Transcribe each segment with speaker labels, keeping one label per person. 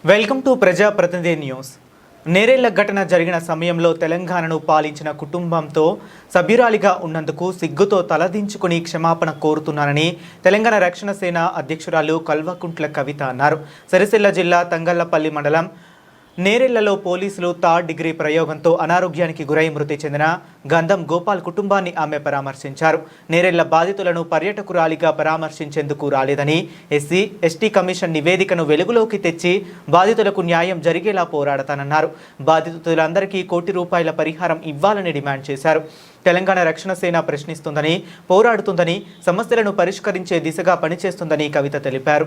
Speaker 1: Welcome to ప్రజా ప్రతినిధి news. Nerella ఘటన జరిగిన సమయంలో తెలంగాణను పాలించిన కుటుంబంతో సభ్యురాలిగా ఉన్నందుకు సిగ్గుతో తలదించుకుని క్షమాపణ కోరుతున్నానని తెలంగాణ రక్షణ సేన అధ్యక్షురాలు కల్వకుంట్ల కవిత అన్నారు. సిరిసిల్ల జిల్లా తంగళ్లపల్లి మండలం నేరేళ్లలో పోలీసులు థర్డ్ డిగ్రీ ప్రయోగంతో అనారోగ్యానికి గురై మృతి చెందిన గంధం గోపాల్ కుటుంబాన్ని ఆమె పరామర్శించారు. నేరేళ్ల బాధితులను పర్యాటకురాలిగా పరామర్శించేందుకు రాలేదని ఎస్సీ ఎస్టీ కమిషన్ నివేదికను వెలుగులోకి తెచ్చి బాధితులకు న్యాయం జరిగేలా పోరాడతానన్నారు. బాధితులందరికీ ₹1,00,00,000 పరిహారం ఇవ్వాలని డిమాండ్ చేశారు. తెలంగాణ రక్షణ సేన ప్రశ్నిస్తుందని, పోరాడుతుందని, సమస్యలను పరిష్కరించే దిశగా పనిచేస్తుందని కవిత తెలిపారు.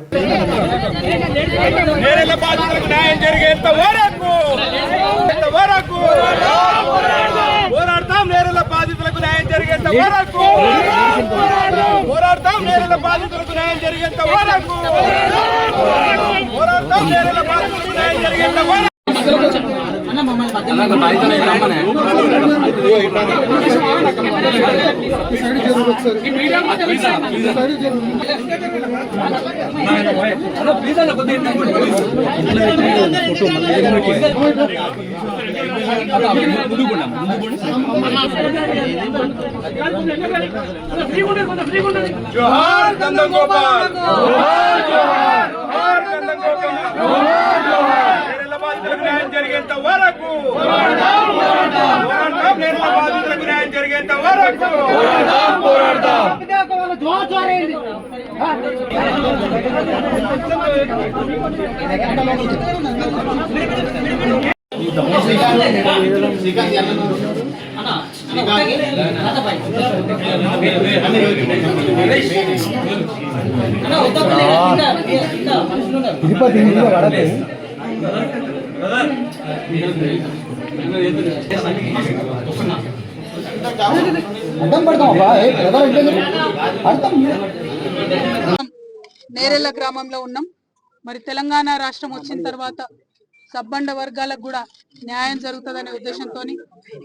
Speaker 2: जोहार गंधम गोपाल, जोहार जोहार, जोहार गंधम गोपाल, जोहार जोहार. నేరేళ్ల బాధితులకు న్యాయం జరిగేంత వరకు పోరాడతాం. నేరేళ్ల బాధితులకు న్యాయం జరిగేంత వరకు పోరాడతాం.
Speaker 3: నేరేళ్ల గ్రామంలో ఉన్నాం. మరి తెలంగాణ రాష్ట్రం వచ్చిన తర్వాత సబ్బండ వర్గాలకు కూడా న్యాయం జరుగుతుందనే ఉద్దేశంతో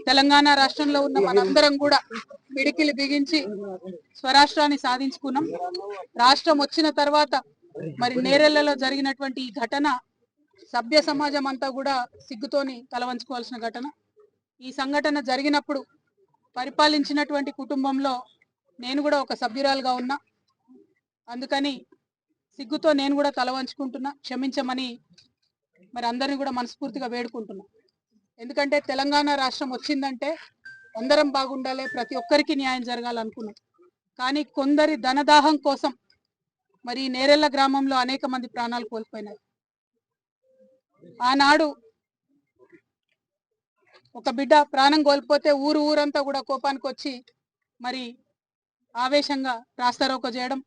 Speaker 3: తెలంగాణ రాష్ట్రంలో ఉన్న మనందరం కూడా పిడికిలి బిగించి స్వరాష్ట్రాన్ని సాధించుకున్నాం. రాష్ట్రం వచ్చిన తర్వాత మరి నేరేళ్లలో జరిగినటువంటి ఈ ఘటన సభ్య సమాజం అంతా కూడా సిగ్గుతోని తలవంచుకోవాల్సిన ఘటన. ఈ సంఘటన జరిగినప్పుడు పరిపాలించినటువంటి కుటుంబంలో నేను కూడా ఒక సభ్యురాలుగా ఉన్నా. అందుకని సిగ్గుతో నేను కూడా తలవంచుకుంటున్నా, క్షమించమని మరి అందరిని కూడా మనస్ఫూర్తిగా వేడుకుంటున్నా. ఎందుకంటే తెలంగాణ రాష్ట్రం వచ్చిందంటే అందరం బాగుండాలి, ప్రతి ఒక్కరికి న్యాయం జరగాలనుకున్నాం. కానీ కొందరి ధనదాహం కోసం మరి నేరేళ్ల గ్రామంలో అనేక మంది ప్రాణాలు కోల్పోయినారు. ఆనాడు ఒక బిడ్డ ప్రాణం కోల్పోతే ఊరంతా కూడా కోపానికి వచ్చి మరి ఆవేశంగా రాస్తారోకో చేయడం,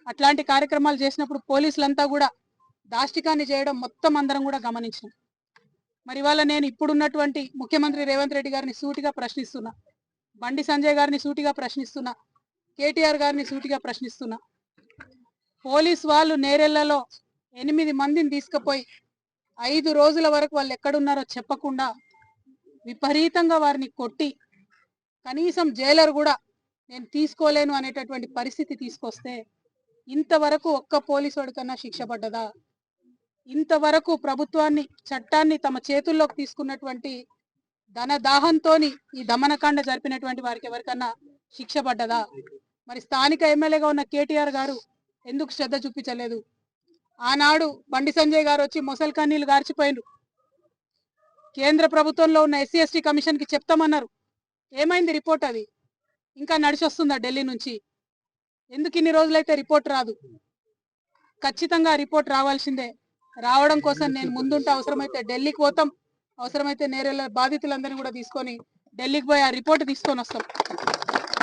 Speaker 3: అట్లాంటి కార్యక్రమాలు చేసినప్పుడు పోలీసులంతా కూడా దాష్టికాన్ని చేయడం మొత్తం అందరం కూడా గమనించాం. మరి ఇవాళ నేను ఇప్పుడున్నటువంటి ముఖ్యమంత్రి రేవంత్ రెడ్డి గారిని సూటిగా ప్రశ్నిస్తున్నా, బండి సంజయ్ గారిని సూటిగా ప్రశ్నిస్తున్నా, కేటీఆర్ గారిని సూటిగా ప్రశ్నిస్తున్నా. పోలీస్ వాళ్ళు నేరేళ్లలో 8 మందిని తీసుకుపోయి 5 రోజుల వరకు వాళ్ళు ఎక్కడున్నారో చెప్పకుండా విపరీతంగా వారిని కొట్టి కనీసం జైలర్ కూడా నేను తీసుకోలేను అనేటటువంటి పరిస్థితి తీసుకొస్తే ఇంతవరకు ఒక్క పోలీసుడి కన్నా శిక్ష పడ్డదా? ఇంతవరకు ప్రభుత్వాన్ని, చట్టాన్ని తమ చేతుల్లోకి తీసుకున్నటువంటి ధనదాహంతో ఈ దమనకాండ జరిపినటువంటి వారికి ఎవరికన్నా శిక్ష పడ్డదా? మరి స్థానిక ఎమ్మెల్యేగా ఉన్న కేటీఆర్ గారు ఎందుకు శ్రద్ధ చూపించలేదు? ఆనాడు బండి సంజయ్ గారు వచ్చి మొసల్ కన్నీళ్లు గార్చిపోయినరు. కేంద్ర ప్రభుత్వంలో ఉన్న ఎస్సీ ఎస్టీ కమిషన్ కి చెప్తామన్నారు. ఏమైంది రిపోర్ట్? అది ఇంకా నడిచొస్తుందా ఢిల్లీ నుంచి? ఎందుకు ఇన్ని రోజులైతే రిపోర్ట్ రాదు? ఖచ్చితంగా రిపోర్ట్ రావాల్సిందే. రావడం కోసం నేను ముందుంటే అవసరమైతే ఢిల్లీకి పోతాం, అవసరమైతే నేరేళ్ల బాధితులందరినీ కూడా తీసుకొని ఢిల్లీకి పోయి ఆ రిపోర్ట్ తీసుకొని వస్తాం.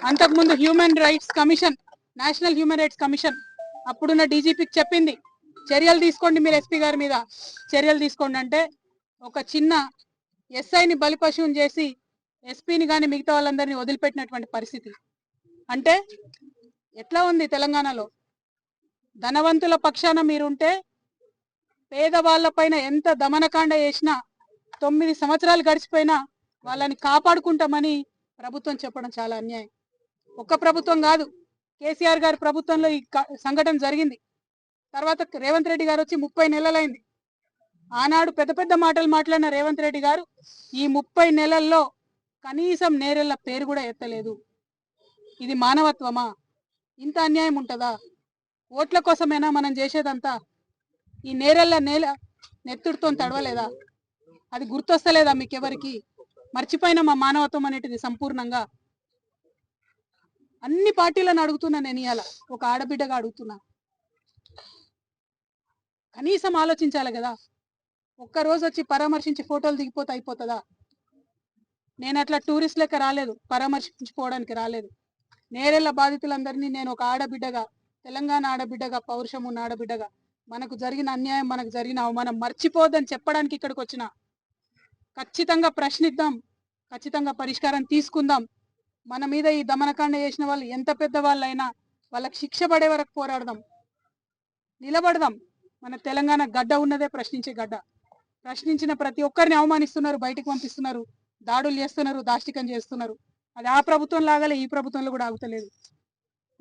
Speaker 3: అంతకుముందు human rights commission, national human rights commission అప్పుడున్న డీజీపీకి చెప్పింది, చర్యలు తీసుకోండి, మీరు ఎస్పీ గారి మీద చర్యలు తీసుకోండి అంటే ఒక చిన్న ఎస్ఐని బలిపశువుని చేసి ఎస్పీని కానీ మిగతా వాళ్ళందరినీ వదిలిపెట్టినటువంటి పరిస్థితి. అంటే ఎట్లా ఉంది తెలంగాణలో? ధనవంతుల పక్షాన మీరుంటే పేదవాళ్ల పైన ఎంత దమనకాండ చేసినా 9 సంవత్సరాలు గడిచిపోయినా వాళ్ళని కాపాడుకుంటామని ప్రభుత్వం చెప్పడం చాలా అన్యాయం. ఒక్క ప్రభుత్వం కాదు, కేసీఆర్ గారి ప్రభుత్వంలో ఈ సంఘటన జరిగింది. తర్వాత రేవంత్ రెడ్డి గారు వచ్చి 30 నెలలైంది. ఆనాడు పెద్ద పెద్ద మాటలు మాట్లాడిన రేవంత్ రెడ్డి గారు ఈ 30 నెలల్లో కనీసం నేరెళ్ళ పేరు కూడా ఎత్తలేదు. ఇది మానవత్వమా? ఇంత అన్యాయం ఉంటుందా? ఓట్ల కోసమేనా మనం చేసేదంతా? ఈ నేరెళ్ళ నెత్తుడితో తడవలేదా? అది గుర్తొస్తలేదా మీకెవరికి? మర్చిపోయిన మా మానవత్వం అనేటిది సంపూర్ణంగా. అన్ని పార్టీలను అడుగుతున్నా నేను, ఇవాళ ఒక ఆడబిడ్డగా అడుగుతున్నా, కనీసం ఆలోచించాలి కదా. ఒక్కరోజు వచ్చి పరామర్శించి ఫోటోలు దిగిపోతే అయిపోతుందా? నేను అట్లా టూరిస్ట్ లెక్క రాలేదు, పరామర్శించుకోవడానికి రాలేదు. నేరెళ్ళ బాధితులందరినీ నేను ఒక ఆడబిడ్డగా, తెలంగాణ ఆడబిడ్డగా, పౌరుషం ఉన్న ఆడబిడ్డగా, మనకు జరిగిన అన్యాయం, మనకు జరిగిన అవమానం మర్చిపోద్దని చెప్పడానికి ఇక్కడికి వచ్చిన. ఖచ్చితంగా ప్రశ్నిద్దాం, ఖచ్చితంగా పరిష్కారం తీసుకుందాం. మన మీద ఈ దమనకాండ చేసిన వాళ్ళు ఎంత పెద్ద వాళ్ళైనా వాళ్ళకి శిక్ష పడే వరకు పోరాడదాం, నిలబడదాం. మన తెలంగాణ గడ్డ ఉన్నదే ప్రశ్నించే గడ్డ. ప్రశ్నించిన ప్రతి ఒక్కరిని అవమానిస్తున్నారు, బయటికి పంపిస్తున్నారు, దాడులు చేస్తున్నారు, దాష్టికం చేస్తున్నారు. అది ఆ ప్రభుత్వం లాగాలే ఈ ప్రభుత్వంలో కూడా ఆగుతలేదు.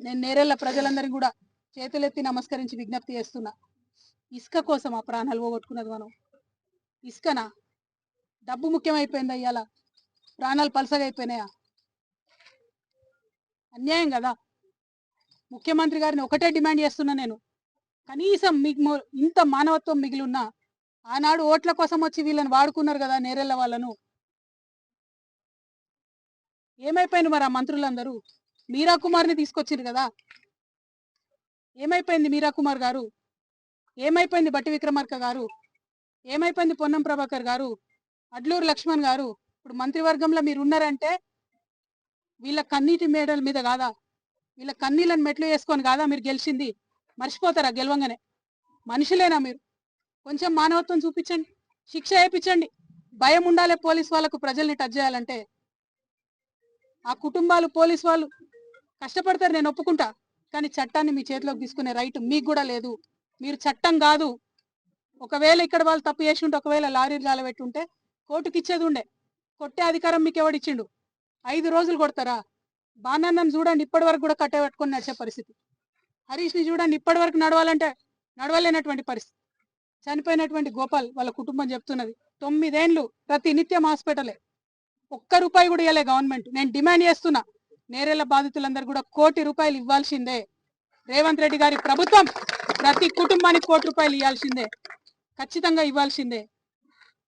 Speaker 3: నేను నేరెళ్ళ ప్రజలందరినీ కూడా చేతులెత్తి నమస్కరించి విజ్ఞప్తి చేస్తున్నా. ఇసుక కోసం ఆ ప్రాణాలు పోగొట్టుకున్నది మనం. ఇసుకనా? డబ్బు ముఖ్యమైపోయిందా? ఇవాళ ప్రాణాలు పలసగా అయిపోయినాయా? అన్యాయం కదా. ముఖ్యమంత్రి గారిని ఒకటే డిమాండ్ చేస్తున్నా నేను, కనీసం మీకు ఇంత మానవత్వం మిగిలిన్నా, ఆనాడు ఓట్ల కోసం వచ్చి వీళ్ళని వాడుకున్నారు కదా నేరెళ్ళ వాళ్ళను. ఏమైపోయింది మరి ఆ మంత్రులందరూ? మీరా కుమార్ని తీసుకొచ్చారు కదా, ఏమైపోయింది మీరా కుమార్ గారు? ఏమైపోయింది బట్టి విక్రమార్క గారు? ఏమైపోయింది పొన్నం ప్రభాకర్ గారు, అడ్లూరు లక్ష్మణ్ గారు? ఇప్పుడు మంత్రివర్గంలో మీరు ఉన్నారంటే వీళ్ళ కన్నీటి మేడల మీద కాదా, వీళ్ళ కన్నీళ్ళని మెట్లు వేసుకొని కాదా మీరు గెలిచింది? మర్చిపోతారా గెలవంగానే? మనుషులేనా మీరు? కొంచెం మానవత్వం చూపించండి, శిక్ష వేయించండి. భయం ఉండాలి పోలీస్ వాళ్ళకు ప్రజల్ని టచ్ చేయాలంటే. ఆ కుటుంబాలు, పోలీస్ వాళ్ళు కష్టపడతారు, నేను ఒప్పుకుంటా. కానీ చట్టాన్ని మీ చేతిలోకి తీసుకునే రైట్ మీకు కూడా లేదు. మీరు చట్టం కాదు. ఒకవేళ ఇక్కడ వాళ్ళు తప్పు చేసి ఉంటే, ఒకవేళ లారీలు జాలబెట్టుంటే కోర్టుకి ఇచ్చేది ఉండే. కొట్టే అధికారం మీకు ఎవడిచ్చిండు? 5 రోజులు కొడతారా? బాణాన్నను చూడండి, ఇప్పటి వరకు కూడా కట్టే పట్టుకొని నడిచే పరిస్థితి. హరీష్ని చూడండి, ఇప్పటి వరకు నడవాలంటే నడవలేనటువంటి పరిస్థితి. చనిపోయినటువంటి గోపాల్ వాళ్ళ కుటుంబం చెప్తున్నది 9 ఏళ్ళు ప్రతి నిత్యం హాస్పిటలే, ఒక్క రూపాయి కూడా ఇవ్వలే గవర్నమెంట్. నేను డిమాండ్ చేస్తున్నా, నేరెళ్ళ బాధితులందరూ కూడా 1 కోటి రూపాయలు ఇవ్వాల్సిందే. రేవంత్ రెడ్డి గారి ప్రభుత్వం ప్రతి కుటుంబానికి 1 కోటి రూపాయలు ఇవ్వాల్సిందే, ఖచ్చితంగా ఇవ్వాల్సిందే.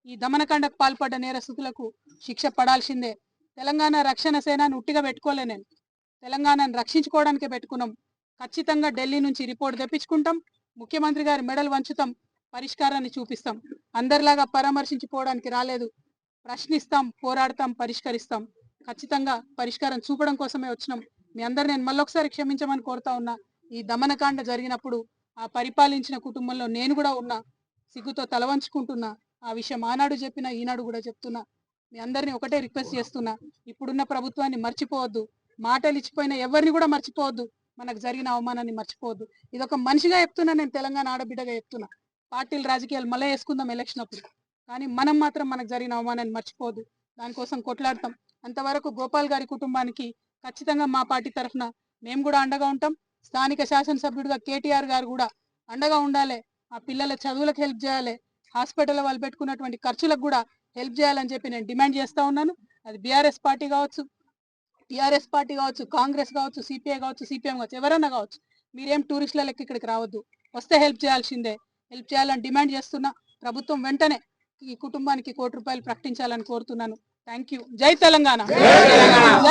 Speaker 3: ఈ దమనకాండకు పాల్పడ్డ నేరస్తులకు శిక్ష పడాల్సిందే. తెలంగాణ రక్షణ సేనని ఉట్టిగా పెట్టుకోలే నేను, తెలంగాణను రక్షించుకోవడానికే పెట్టుకున్నాం. ఖచ్చితంగా ఢిల్లీ నుంచి రిపోర్ట్ తెప్పించుకుంటాం, ముఖ్యమంత్రి గారి మెడలు వంచుతాం, పరిష్కారాన్ని చూపిస్తాం. అందరిలాగా పరామర్శించిపోవడానికి రాలేదు, ప్రశ్నిస్తాం, పోరాడతాం, పరిష్కరిస్తాం. ఖచ్చితంగా పరిష్కారం చూపడం కోసమే వచ్చినాం. మీ అందరు నేను మళ్ళొకసారి క్షమించమని కోరుతా ఉన్నా. ఈ దమనకాండ జరిగినప్పుడు ఆ పరిపాలించిన కుటుంబంలో నేను కూడా ఉన్నా, సిగ్గుతో తలవంచుకుంటున్నా. ఆ విషయం ఆనాడు చెప్పినా, ఈనాడు కూడా చెప్తున్నా. మీ అందరినీ ఒకటే రిక్వెస్ట్ చేస్తున్నా, ఇప్పుడున్న ప్రభుత్వాన్ని మర్చిపోవద్దు, మాటలు ఇచ్చిపోయిన ఎవరిని కూడా మర్చిపోవద్దు, మనకు జరిగిన అవమానాన్ని మర్చిపోవద్దు. ఇదొక మనిషిగా చెప్తున్నా, నేను తెలంగాణ ఆడబిడ్డగా చెప్తున్నా. పార్టీలు, రాజకీయాలు మళ్ళీ వేసుకుందాం ఎలక్షన్ అప్పుడు, కానీ మనం మాత్రం మనకు జరిగిన అవమానాన్ని మర్చిపోవద్దు. దానికోసం కొట్లాడతాం. అంతవరకు గోపాల్ గారి కుటుంబానికి ఖచ్చితంగా మా పార్టీ తరఫున మేము కూడా అండగా ఉంటాం. స్థానిక శాసనసభ్యుడిగా కేటీఆర్ గారు కూడా అండగా ఉండాలి. ఆ పిల్లల చదువులకు హెల్ప్ చేయాలి, హాస్పిటల్ వాళ్ళు పెట్టుకున్నటువంటి ఖర్చులకు కూడా హెల్ప్ చేయాలని చెప్పి నేను డిమాండ్ చేస్తా ఉన్నాను. అది బీఆర్ఎస్ పార్టీ కావచ్చు, టీఆర్ఎస్ పార్టీ కావచ్చు, కాంగ్రెస్ కావచ్చు, సిపిఐ కావచ్చు, సిపిఎం కావచ్చు, ఎవరన్నా కావచ్చు. మీరేం టూరిస్టుల లెక్క ఇక్కడికి రావద్దు, వస్తే హెల్ప్ చేయాల్సిందే. హెల్ప్ చేయాలని డిమాండ్ చేస్తున్నా. ప్రభుత్వం వెంటనే ఈ కుటుంబానికి 1 కోటి రూపాయలు ప్రకటించాలని కోరుతున్నాను. Thank you. జై తెలంగాణ.